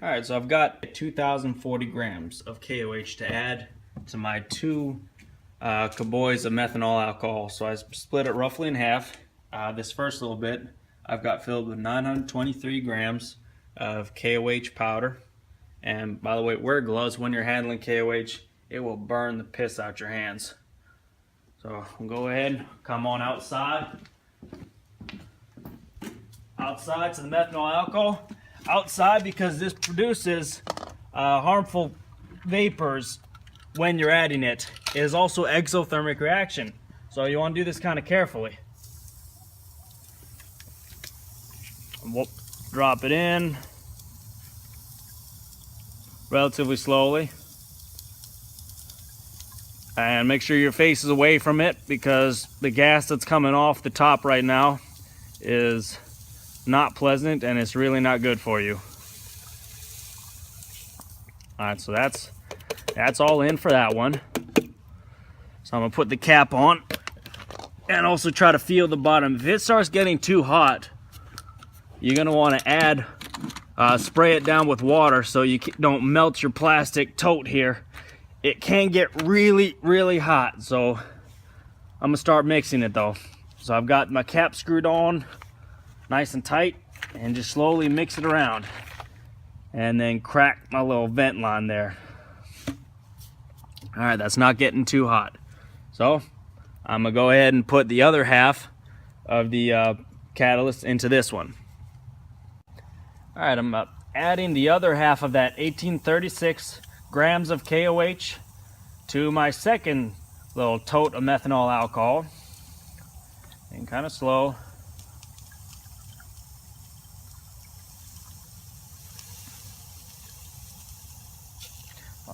All right, so I've got 2,040 grams of KOH to add to my 2 kaboys of methanol alcohol. So I split it roughly in half. This first little bit I've got filled with 923 grams of KOH powder. And by the way, wear gloves when you're handling KOH. It will burn the piss out your hands. So we'll go ahead, come on outside to the methanol alcohol. Outside, because this produces harmful vapors when you're adding it. It is also exothermic reaction, so you want to do this kind of carefully. We'll drop it in relatively slowly, and make sure your face is away from it, because the gas that's coming off the top right now is not pleasant and it's really not good for you. All right, so that's all in for that one. So I'm gonna put the cap on and also try to feel the bottom. If it starts getting too hot, you're gonna want to add spray it down with water so you don't melt your plastic tote here. It can get really hot, so I'm gonna start mixing it though. So I've got my cap screwed on nice and tight, and just slowly mix it around, and then crack my little vent line there. All right, that's not getting too hot. So I'm gonna go ahead and put the other half of the catalyst into this one. All right, I'm adding the other half of that 1836 grams of KOH to my second little tote of methanol alcohol, and kind of slow.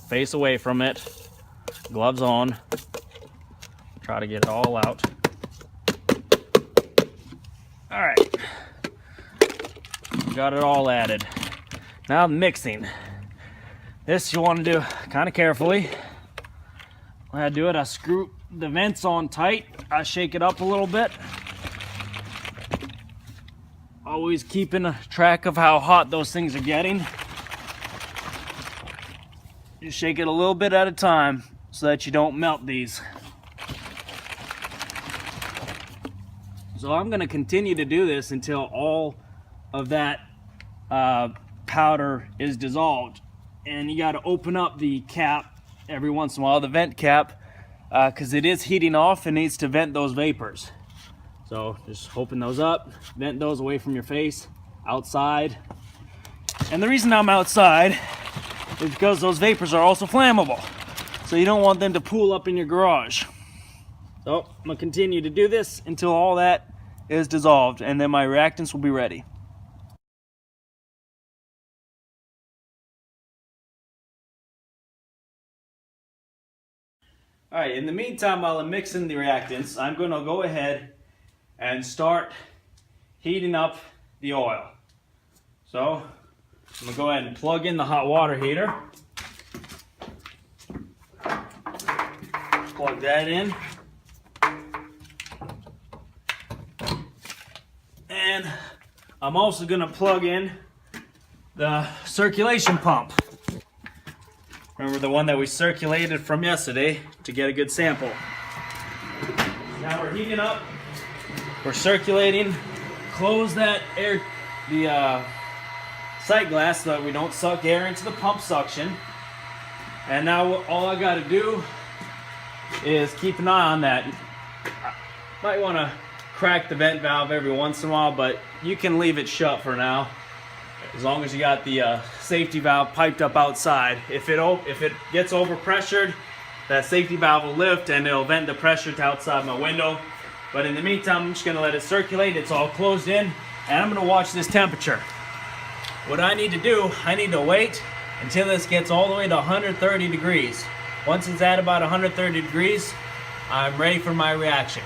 Face away from it, gloves on, try to get it all out. All right, got it all added. Now mixing. This you want to do kind of carefully. When I do it, I screw the vents on tight, I shake it up a little bit, always keeping a track of how hot those things are getting. You shake it a little bit at a time so that you don't melt these. So I'm going to continue to do this until all of that powder is dissolved. And you got to open up the cap every once in a while, the vent cap, because it is heating off and needs to vent those vapors. So just open those up, vent those away from your face, outside. And the reason I'm outside is because those vapors are also flammable, so you don't want them to pool up in your garage. So I'm gonna continue to do this until all that is dissolved, and then my reactants will be ready. All right, in the meantime, while I'm mixing the reactants, I'm gonna go ahead and start heating up the oil. So I'm gonna go ahead and plug in the hot water heater. Plug that in. And I'm also gonna plug in the circulation pump. Remember the one that we circulated from yesterday to get a good sample. Now we're heating up, we're circulating. Close that air, the sight glass, so that we don't suck air into the pump suction. And now all I got to do is keep an eye on that. Might want to crack the vent valve every once in a while, but you can leave it shut for now, as long as you got the safety valve piped up outside. If it gets overpressured, that safety valve will lift and it'll vent the pressure to outside my window. But in the meantime, I'm just going to let it circulate. It's all closed in, and I'm going to watch this temperature. What I need to do, I need to wait until this gets all the way to 130 degrees. Once it's at about 130 degrees, I'm ready for my reaction.